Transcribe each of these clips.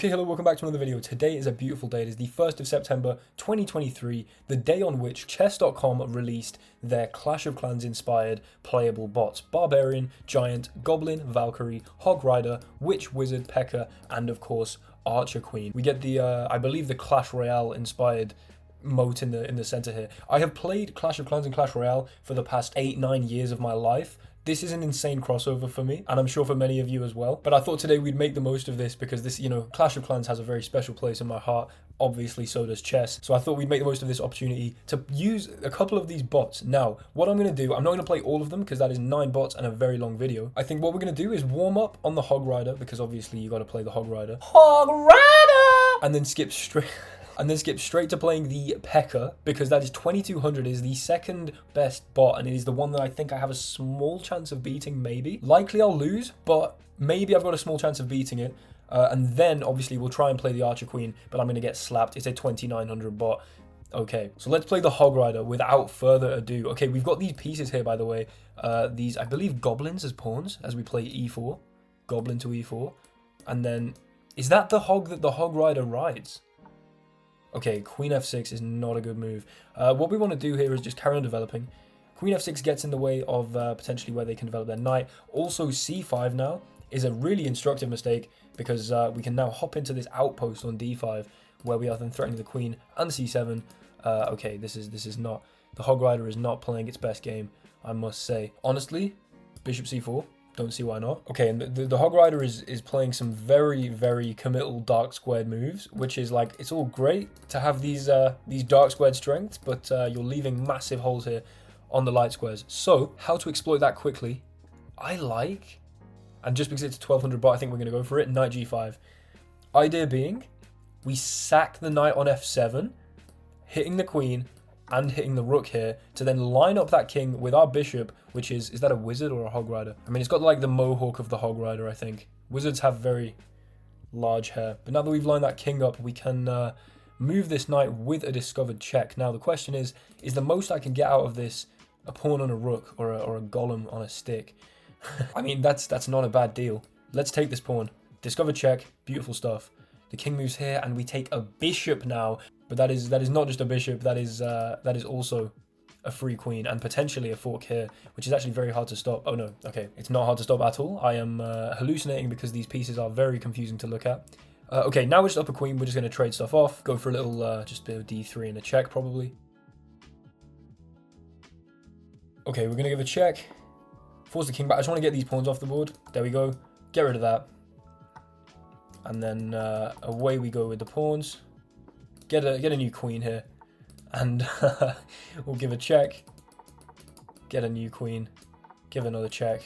Okay, hello, welcome back to another video. Today is a beautiful day. It is the 1st of September 2023, the day on which chess.com released their Clash of Clans inspired playable bots. Barbarian, Giant, Goblin, Valkyrie, Hog Rider, Witch, Wizard, Pekka, and of course, Archer Queen. We get the, I believe the Clash Royale inspired moat in the center here. I have played Clash of Clans and Clash Royale for the past 8-9 years of my life. This is an insane crossover for me, and I'm sure for many of you as well. But I thought today we'd make the most of this because this, Clash of Clans has a very special place in my heart. Obviously, so does chess. So I thought we'd make the most of this opportunity to use a couple of these bots. Now, what I'm going to do, I'm not going to play all of them because that is 9 bots and a very long video. I think what we're going to do is warm up on the Hog Rider because obviously you got to play the Hog Rider. Hog Rider! And then skip straight to playing the Pekka, because that is 2200, is the second best bot, and it is the one that I think I have a small chance of beating, maybe. Likely I'll lose, but maybe I've got a small chance of beating it. And then, obviously, we'll try and play the Archer Queen, but I'm going to get slapped. It's a 2900 bot. Okay, so let's play the Hog Rider without further ado. Okay, we've got these pieces here, by the way. These, I believe, goblins as pawns, as we play e4. Goblin to e4. And then, is that the hog that the Hog Rider rides? Okay, Queen f6 is not a good move. What we want to do here is just carry on developing. Queen f6 gets in the way of potentially where they can develop their knight. Also, c5 now is a really instructive mistake because we can now hop into this outpost on d5 where we are then threatening the queen, and c7. Okay, this is not... The Hog Rider is not playing its best game, I must say. Honestly, bishop c4. Don't see why not. Okay, and the Hog Rider is playing some very, very committal dark squared moves, which is like, it's all great to have these dark squared strengths, but you're leaving massive holes here on the light squares. So, how to exploit that quickly? I like, and just because it's 1200 bot, I think we're going to go for it, knight g5. Idea being, we sack the knight on f7, hitting the queen, and hitting the rook here to then line up that king with our bishop, which is that a wizard or a Hog Rider? I mean, it's got like the mohawk of the Hog Rider, I think. Wizards have very large hair. But now that we've lined that king up, we can move this knight with a discovered check. Now, the question is the most I can get out of this a pawn on a rook or a golem on a stick? I mean, that's not a bad deal. Let's take this pawn. Discovered check, beautiful stuff. The king moves here, and we take a bishop now. But that is not just a bishop. That is also a free queen and potentially a fork here, which is actually very hard to stop. Oh no, okay, it's not hard to stop at all. I am hallucinating because these pieces are very confusing to look at. Okay, now we're just up a queen. We're just going to trade stuff off. Go for a little just a bit of d3 and a check probably. Okay, we're going to give a check. Force the king back. I just want to get these pawns off the board. There we go. Get rid of that. And then away we go with the pawns. Get a new queen here, and we'll give a check. Get a new queen, give another check,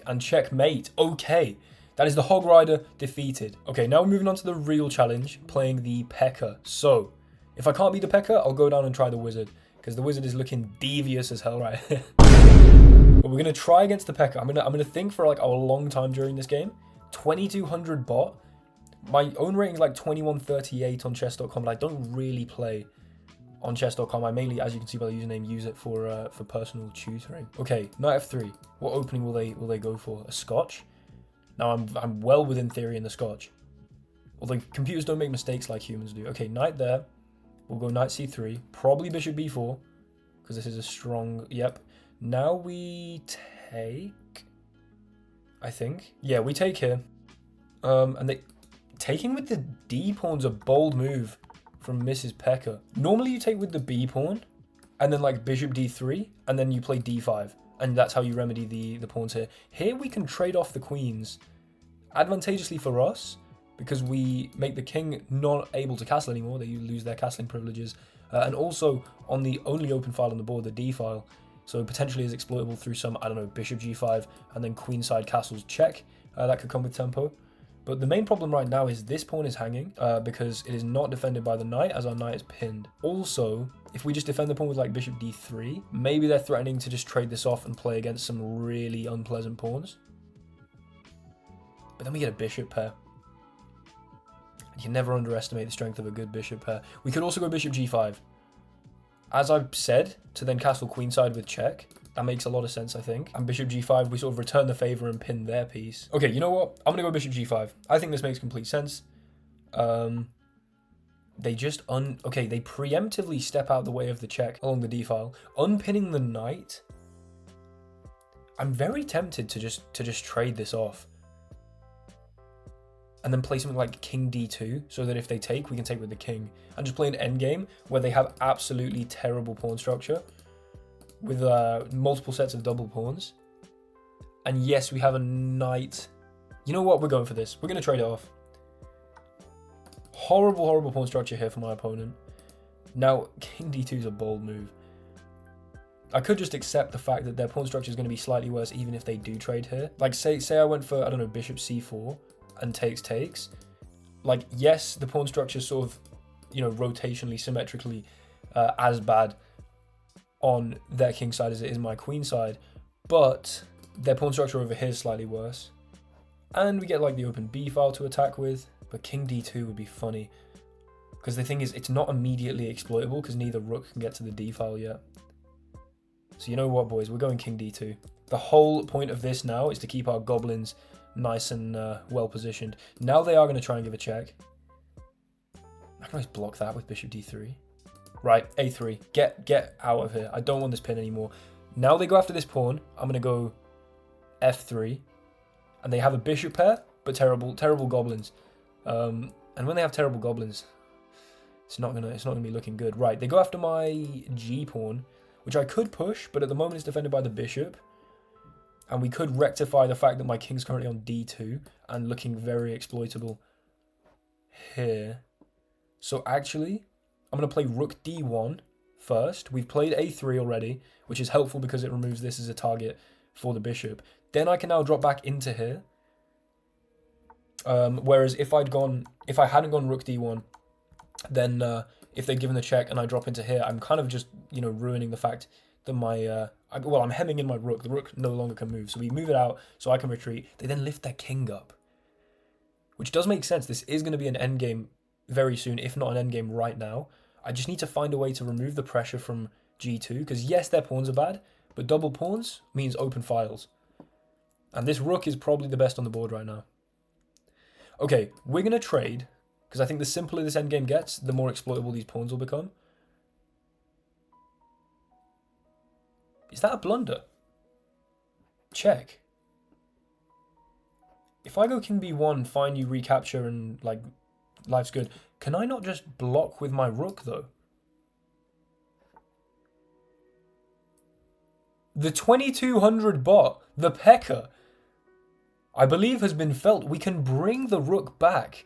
and checkmate. Okay, that is the Hog Rider defeated. Okay, now we're moving on to the real challenge, playing the Pekka. So, if I can't beat the Pekka, I'll go down and try the wizard, because the wizard is looking devious as hell right here. But we're gonna try against the Pekka. I'm gonna think for like a long time during this game. 2200 bot. My own rating is like 2138 on chess.com, but I don't really play on chess.com. I mainly, as you can see by the username, use it for personal tutoring. Okay, knight f3. What opening will they go for? A scotch? Now I'm well within theory in the scotch. Although computers don't make mistakes like humans do. Okay, knight there. We'll go knight c3. Probably bishop b4, because this is a strong... Yep. Now we take... I think. Yeah, we take here. And they... Taking with the D pawn's a bold move from Mrs. Pekka. Normally you take with the B pawn, and then like bishop d3, and then you play d5, and that's how you remedy the pawns here. Here we can trade off the queens, advantageously for us, because we make the king not able to castle anymore. They lose their castling privileges, and also on the only open file on the board, the D file, so potentially is exploitable through some, I don't know, bishop g5, and then queenside castles check. That could come with tempo. But the main problem right now is this pawn is hanging because it is not defended by the knight, as our knight is pinned. Also, if we just defend the pawn with like bishop d3, maybe they're threatening to just trade this off and play against some really unpleasant pawns. But then we get a bishop pair. You can never underestimate the strength of a good bishop pair. We could also go bishop g5. As I've said, to then castle queenside with check. That makes a lot of sense, I think. And bishop g5, we sort of return the favor and pin their piece. Okay, you know what? I'm going to go bishop g5. I think this makes complete sense. They just okay, they preemptively step out the way of the check along the d file, unpinning the knight. I'm very tempted to just trade this off. And then play something like king d2, so that if they take, we can take with the king. And just play an endgame where they have absolutely terrible pawn structure with multiple sets of double pawns. And yes, we have a knight. You know what? We're going for this. We're going to trade it off. Horrible, horrible pawn structure here for my opponent. Now, king d2 is a bold move. I could just accept the fact that their pawn structure is going to be slightly worse even if they do trade here. Like, say I went for, I don't know, bishop c4 and takes. Like, yes, the pawn structure is sort of, you know, rotationally, symmetrically as bad on their king side as it is my queen side, but their pawn structure over here is slightly worse. And we get like the open b file to attack with, but king d2 would be funny. Because the thing is, it's not immediately exploitable because neither rook can get to the d file yet. So you know what, boys, we're going king d2. The whole point of this now is to keep our goblins nice and well positioned. Now they are going to try and give a check. I can always block that with bishop d3. Right, a3. Get out of here. I don't want this pin anymore. Now they go after this pawn. I'm going to go f3. And they have a bishop pair, but terrible goblins. And when they have terrible goblins, it's not gonna be looking good. Right, they go after my g pawn, which I could push, but at the moment it's defended by the bishop. And we could rectify the fact that my king's currently on d2 and looking very exploitable here. So actually, I'm going to play rook d1 first. We've played a3 already, which is helpful because it removes this as a target for the bishop. Then I can now drop back into here. Whereas if I hadn't gone rook d1, then if they'd given the check and I drop into here, I'm kind of just, you know, ruining the fact that my well, I'm hemming in my rook. The rook no longer can move, so we move it out so I can retreat. They then lift their king up, which does make sense. This is going to be an endgame very soon, if not an endgame right now. I just need to find a way to remove the pressure from g2, because yes, their pawns are bad, but double pawns means open files. And this rook is probably the best on the board right now. Okay, we're going to trade, because I think the simpler this endgame gets, the more exploitable these pawns will become. Is that a blunder? Check. If I go king b1, fine, you recapture and, like, life's good. Can I not just block with my rook, though? The 2200 bot, the Pekka, I believe has been felt. We can bring the rook back,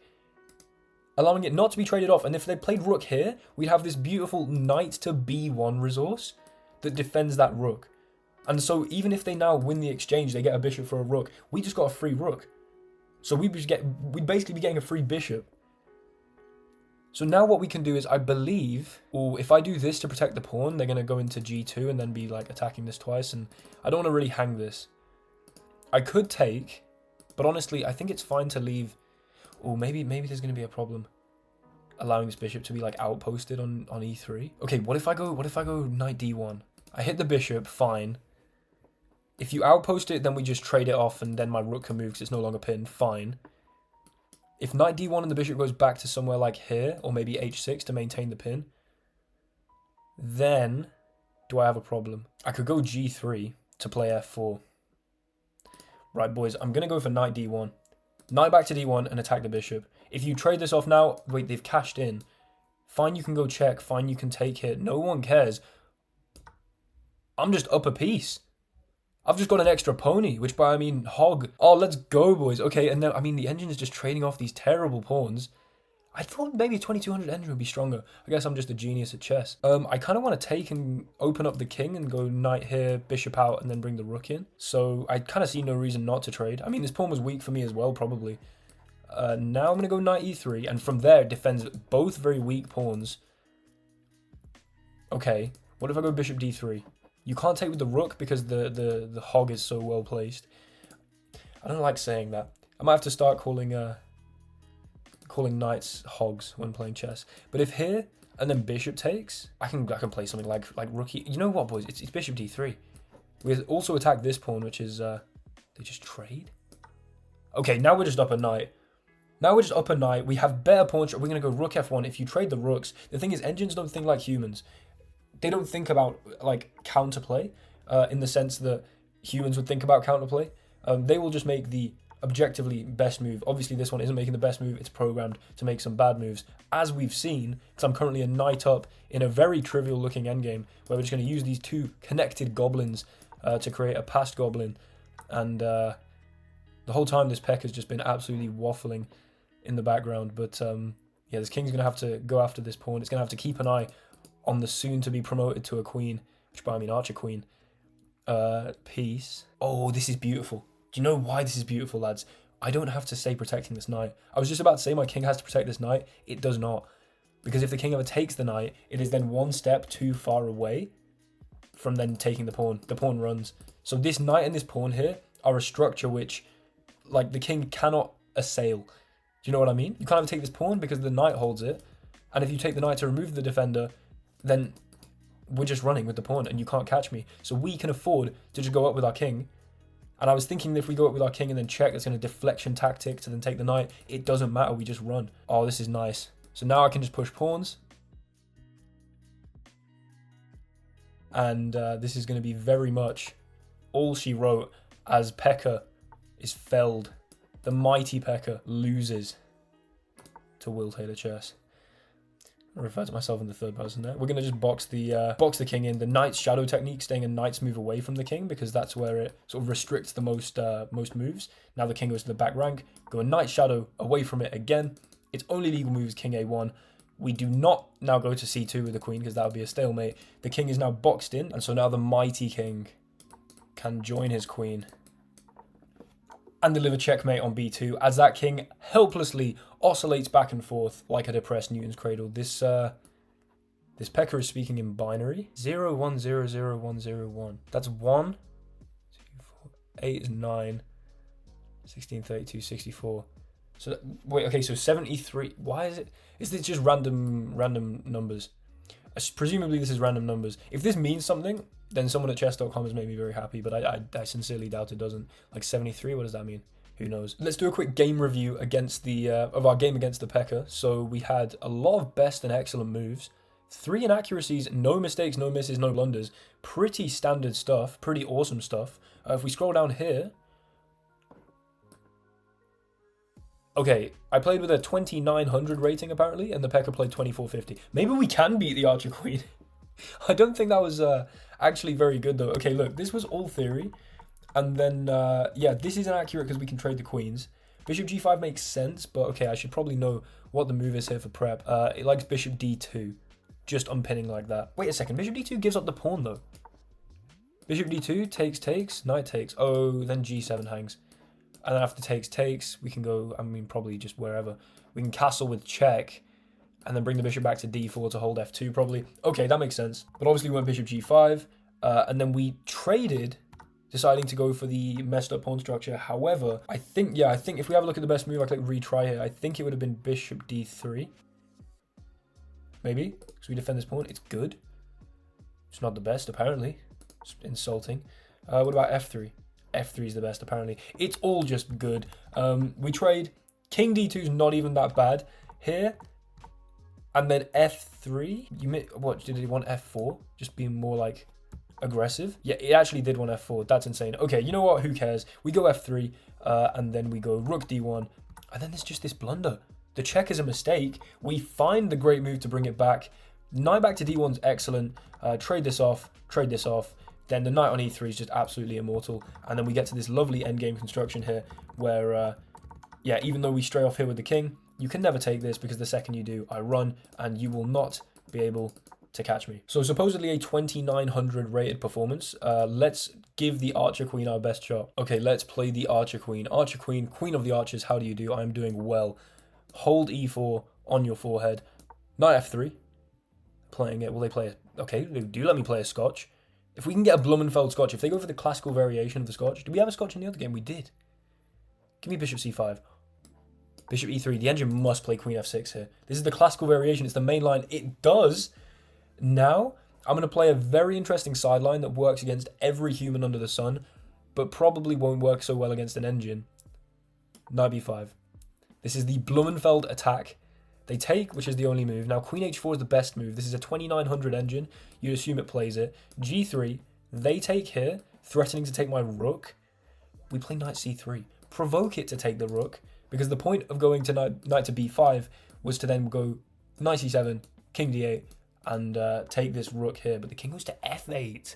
allowing it not to be traded off. And if they played rook here, we'd have this beautiful knight to b1 resource that defends that rook. And so even if they now win the exchange, they get a bishop for a rook, we just got a free rook. So we'd basically be getting a free bishop. So now what we can do is, I believe, or if I do this to protect the pawn, they're going to go into g2 and then be like attacking this twice. And I don't want to really hang this. I could take, but honestly, I think it's fine to leave. Or maybe there's going to be a problem allowing this bishop to be like outposted on e3. Okay, what if I go knight d1? I hit the bishop, fine. If you outpost it, then we just trade it off and then my rook can move because it's no longer pinned, fine. If knight d1 and the bishop goes back to somewhere like here, or maybe h6 to maintain the pin, then do I have a problem? I could go g3 to play f4. Right, boys, I'm going to go for knight d1. Knight back to d1 and attack the bishop. If you trade this off now, wait, they've cashed in. Fine, you can go check. Fine, you can take it. No one cares. I'm just up a piece. I've just got an extra pony, which by I mean hog. Oh, let's go, boys. Okay, and then, I mean, the engine is just trading off these terrible pawns. I thought maybe 2200 engine would be stronger. I guess I'm just a genius at chess. I kind of want to take and open up the king and go knight here, bishop out, and then bring the rook in. So I kind of see no reason not to trade. I mean, this pawn was weak for me as well, probably. Now I'm going to go knight e3, and from there it defends both very weak pawns. Okay, what if I go bishop d3? You can't take with the rook because the hog is so well placed. I don't like saying that. I might have to start calling knights hogs when playing chess. But if here and then bishop takes, I can play something like rook. You know what, boys? It's bishop d3. We also attack this pawn, which is they just trade. Okay, now we're just up a knight. Now we're just up a knight. We have better pawn. We're going to go rook f1. If you trade the rooks, the thing is, engines don't think like humans. They don't think about like counterplay in the sense that humans would think about counterplay. They will just make the objectively best move. Obviously, this one isn't making the best move. It's programmed to make some bad moves, as we've seen, because I'm currently a knight up in a very trivial looking endgame where we're just going to use these two connected goblins to create a passed goblin. And the whole time this Pekka has just been absolutely waffling in the background. But yeah, this king's going to have to go after this pawn. It's going to have to keep an eye on the soon to be promoted to a queen, which by I mean archer queen. Piece. Oh, this is beautiful. Do you know why this is beautiful, lads? I don't have to stay protecting this knight. I was just about to say my king has to protect this knight. It does not. Because if the king ever takes the knight, it is then one step too far away from then taking the pawn. The pawn runs. So this knight and this pawn here are a structure which, like, the king cannot assail. Do you know what I mean? You can't ever take this pawn because the knight holds it. And if you take the knight to remove the defender, then we're just running with the pawn and you can't catch me. So we can afford to just go up with our king. And I was thinking that if we go up with our king and then check, it's going to deflection tactic to then take the knight. It doesn't matter. We just run. Oh, this is nice. So now I can just push pawns. And this is going to be very much all she wrote as Pekka is felled. The mighty Pekka loses to Will Taylor Chess. I refer to myself in the third person there. We're going to just box the king in. The knight's shadow technique, staying a knight's move away from the king because that's where it sort of restricts the most moves. Now the king goes to the back rank. Go a knight's shadow away from it again. Its only legal move is king a1. We do not now go to c2 with the queen because that would be a stalemate. The king is now boxed in, and so now the mighty king can join his queen and deliver checkmate on b2 as that king helplessly oscillates back and forth like a depressed Newton's cradle. This Pekka is speaking in binary. 0, 1, 0, 0, 1, 0, 1. That's 1, 2, 4, 8 is 9, 16, 32, 64. So wait, okay, so 73. Why is it? Is this just random numbers? Presumably this is random numbers. If this means something, then someone at chess.com has made me very happy, but I sincerely doubt it doesn't. Like 73, what does that mean? Who knows? Let's do a quick game review against the of our game against the Pekka. So we had a lot of best and excellent moves, 3 inaccuracies, no mistakes, no misses, no blunders. Pretty standard stuff, pretty awesome stuff. If we scroll down here, okay, I played with a 2900 rating apparently, and the Pekka played 2450. Maybe we can beat the Archer Queen. I don't think that was actually very good though. Okay, look, this was all theory. And then, yeah, this is inaccurate because we can trade the queens. Bishop g5 makes sense, but okay, I should probably know what the move is here for prep. It likes bishop d2, just unpinning like that. Wait a second, bishop d2 gives up the pawn though. Bishop d2, takes, knight takes. Oh, then g7 hangs. And then after takes, we can go, I mean, probably just wherever. We can castle with check, and then bring the bishop back to d4 to hold f2 probably. Okay, that makes sense. But obviously we went bishop g5, and then we traded, deciding to go for the messed up pawn structure. However, I think if we have a look at the best move, I click retry here, I think it would have been bishop d3. Maybe, because we defend this pawn. It's good. It's not the best, apparently. It's insulting. What about f3? f3 is the best, apparently. It's all just good. We trade. King d2 is not even that bad here. And then f3. What, did he want f4? Just being more like aggressive? Yeah, it actually did want f4. That's insane. Okay, you know what? Who cares? We go f3, and then we go rook d1. And then there's just this blunder. The check is a mistake. We find the great move to bring it back. Knight back to d1 is excellent. Trade this off. Then the knight on e3 is just absolutely immortal. And then we get to this lovely endgame construction here where, yeah, even though we stray off here with the king, you can never take this because the second you do, I run and you will not be able to catch me. So supposedly a 2900 rated performance. Let's give the Archer Queen our best shot. Okay, let's play the Archer Queen. Archer Queen, Queen of the Archers, how do you do? I'm doing well. Hold e4 on your forehead. Knight f3. Playing it. Will they play it? Okay, do let me play a Scotch. If we can get a Blumenfeld Scotch, if they go for the classical variation of the Scotch. Did we have a Scotch in the other game? We did. Give me bishop c5. Bishop e3. The engine must play queen f6 here. This is the classical variation. It's the main line. It does. Now, I'm going to play a very interesting sideline that works against every human under the sun, but probably won't work so well against an engine. Knight b5. This is the Blumenfeld attack. They take, which is the only move. Now, queen h4 is the best move. This is a 2900 engine. You'd assume it plays it. g3, they take here, threatening to take my rook. We play knight c3. Provoke it to take the rook, because the point of going to knight to b5 was to then go knight c7, king d8, and take this rook here. But the king goes to f8,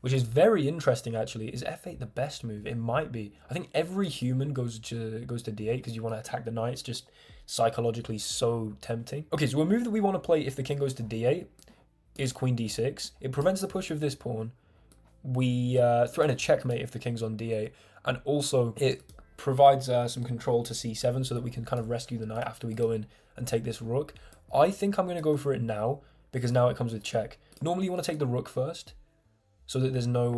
which is very interesting, actually. Is f8 the best move? It might be. I think every human goes to d8 because you want to attack the knight. It's just psychologically so tempting. Okay, so a move that we want to play if the king goes to d8 is queen d6. It prevents the push of this pawn. We threaten a checkmate if the king's on d8. And also, it provides some control to c7 so that we can kind of rescue the knight after we go in and take this rook. I think I'm going to go for it now, because now it comes with check. Normally, you want to take the rook first, so that there's no,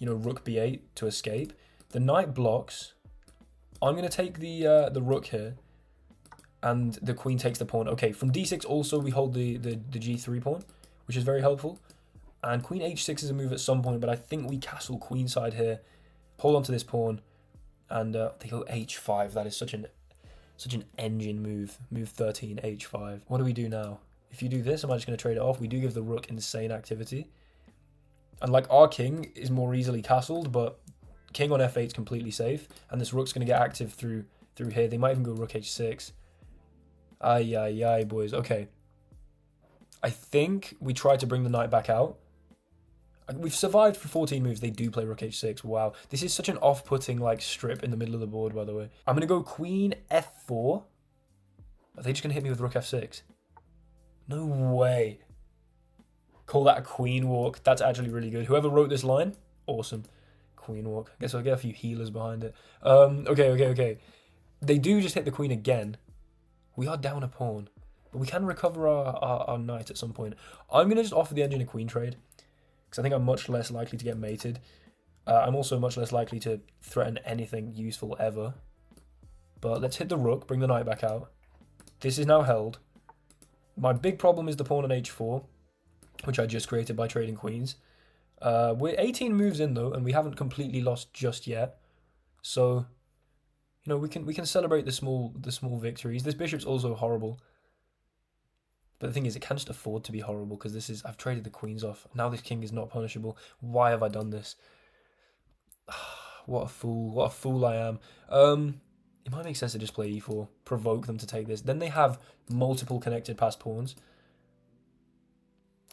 rook b8 to escape. The knight blocks. I'm going to take the rook here, and the queen takes the pawn. Okay, from d6 also we hold the g3 pawn, which is very helpful. And queen h6 is a move at some point, but I think we castle queenside here, hold on to this pawn, and they go h5. That is such an engine move. Move 13, h5. What do we do now? If you do this, am I just going to trade it off? We do give the rook insane activity. And like our king is more easily castled, but king on f8 is completely safe. And this rook's going to get active through here. They might even go rook h6. Ay, boys. Okay. I think we try to bring the knight back out. We've survived for 14 moves. They do play rook h6. Wow. This is such an off-putting like strip in the middle of the board, by the way. I'm going to go queen f4. Are they just going to hit me with rook f6? No way. Call that a queen walk. That's actually really good. Whoever wrote this line, awesome. Queen walk. Guess I'll get a few healers behind it. Okay. They do just hit the queen again. We are down a pawn, but we can recover our knight at some point. I'm going to just offer the engine a queen trade, because I think I'm much less likely to get mated. I'm also much less likely to threaten anything useful ever. But let's hit the rook, bring the knight back out. This is now held. My big problem is the pawn on h4, which I just created by trading queens. We're 18 moves in though, and we haven't completely lost just yet. So, we can celebrate the small victories. This bishop's also horrible. But the thing is, it can't just afford to be horrible, because I've traded the queens off. Now this king is not punishable. Why have I done this? What a fool I am. It might make sense to just play e4, provoke them to take this. Then they have multiple connected passed pawns.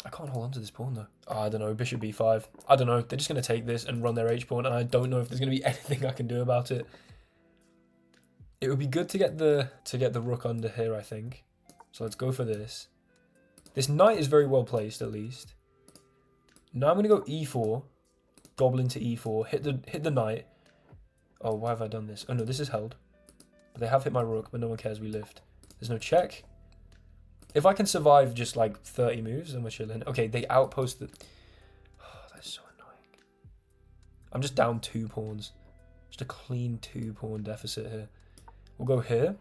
I can't hold on to this pawn though. I don't know, bishop b5. I don't know, they're just going to take this and run their h-pawn, and I don't know if there's going to be anything I can do about it. It would be good to get the rook under here, I think. So let's go for this. This knight is very well placed, at least. Now I'm going to go e4, gobble into e4, hit the knight. Oh, why have I done this? Oh no, this is held. But they have hit my rook, but no one cares, we lift. There's no check. If I can survive just like 30 moves, then we're chilling. Okay, they outpost the... Oh, that's so annoying. I'm just down 2 pawns. Just a clean 2-pawn deficit here. We'll go here.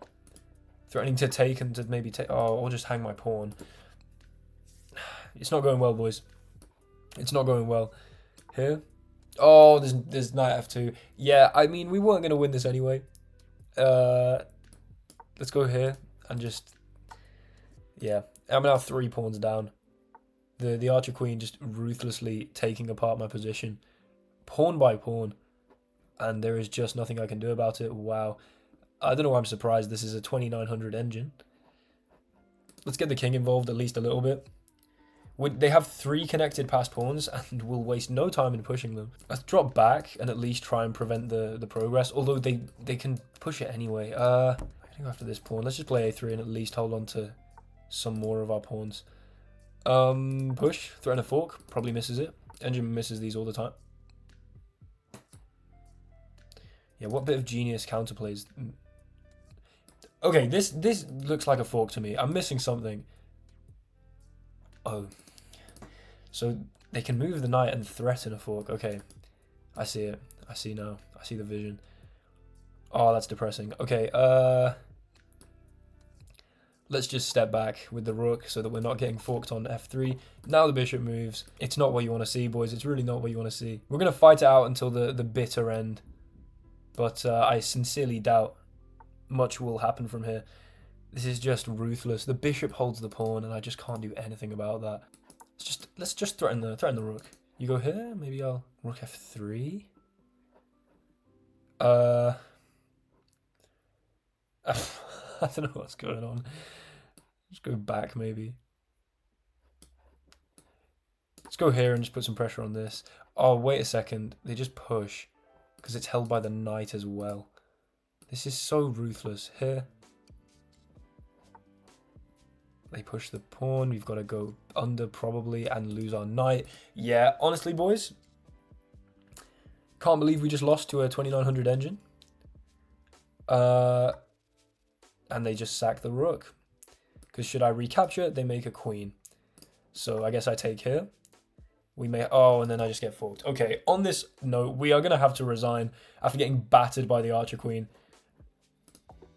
Threatening to take and to maybe take... Oh, I'll just hang my pawn. It's not going well, boys. It's not going well. Here. Oh, there's knight f2. Yeah, I mean, we weren't going to win this anyway. Let's go here and just... Yeah, I'm now 3 pawns down. The archer queen just ruthlessly taking apart my position. Pawn by pawn. And there is just nothing I can do about it. Wow. I don't know why I'm surprised. This is a 2900 engine. Let's get the king involved at least a little bit. They have 3 connected passed pawns, and we'll waste no time in pushing them. Let's drop back and at least try and prevent the progress, although they can push it anyway. I think after this pawn, let's just play a3 and at least hold on to some more of our pawns. Push, threaten a fork, probably misses it. Engine misses these all the time. Yeah, what bit of genius counterplays. Okay, this looks like a fork to me. I'm missing something. Oh. So they can move the knight and threaten a fork. Okay. I see it. I see now. I see the vision. Oh, that's depressing. Okay, let's just step back with the rook so that we're not getting forked on f3. Now the bishop moves. It's not what you want to see, boys. It's really not what you want to see. We're going to fight it out until the bitter end. But I sincerely doubt much will happen from here. This is just ruthless. The bishop holds the pawn, and I just can't do anything about that. Let's just threaten the rook. You go here. Maybe I'll rook f3. I don't know what's going on. Just go back maybe. Let's go here and just put some pressure on this. Oh, wait a second. They just push because it's held by the knight as well. This is so ruthless. Here. They push the pawn. We've got to go under probably and lose our knight. Yeah, honestly, boys. Can't believe we just lost to a 2900 engine. And they just sack the rook. Because should I recapture, they make a queen. So I guess I take here. We may... Oh, and then I just get forked. Okay, on this note, we are going to have to resign after getting battered by the archer queen.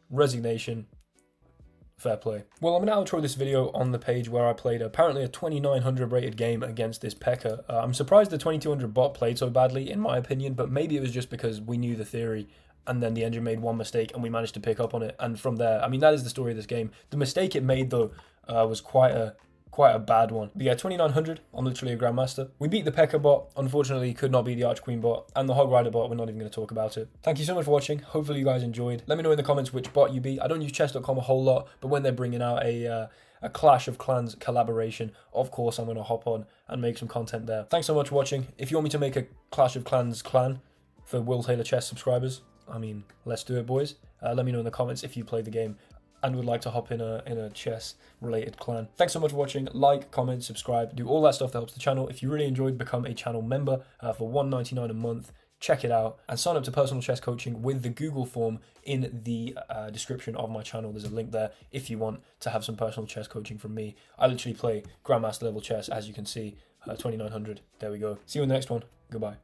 Resignation. Fair play. Well, I'm going to outro this video on the page where I played apparently a 2900 rated game against this Pekka. I'm surprised the 2200 bot played so badly, in my opinion, but maybe it was just because we knew the theory and then the engine made one mistake and we managed to pick up on it. And from there, I mean, that is the story of this game. The mistake it made, though, was quite a bad one. But yeah, 2900, I'm literally a grandmaster. We beat the Pekka bot, unfortunately could not beat the Arch Queen bot, and the Hog Rider bot, we're not even going to talk about it. Thank you so much for watching, hopefully you guys enjoyed. Let me know in the comments which bot you beat. I don't use chess.com a whole lot, but when they're bringing out a Clash of Clans collaboration, of course I'm going to hop on and make some content there. Thanks so much for watching. If you want me to make a Clash of Clans clan for Will Taylor Chess subscribers, I mean, let's do it, boys. Let me know in the comments if you played the game and would like to hop in a chess related clan. Thanks so much for watching. Like, comment, subscribe, do all that stuff that helps the channel. If you really enjoyed, become a channel member for $1.99 a month. Check it out and sign up to personal chess coaching with the Google form in the description of my channel. There's a link there if you want to have some personal chess coaching from me. I literally play grandmaster level chess, as you can see, 2900. There we go. See you in the next one. Goodbye.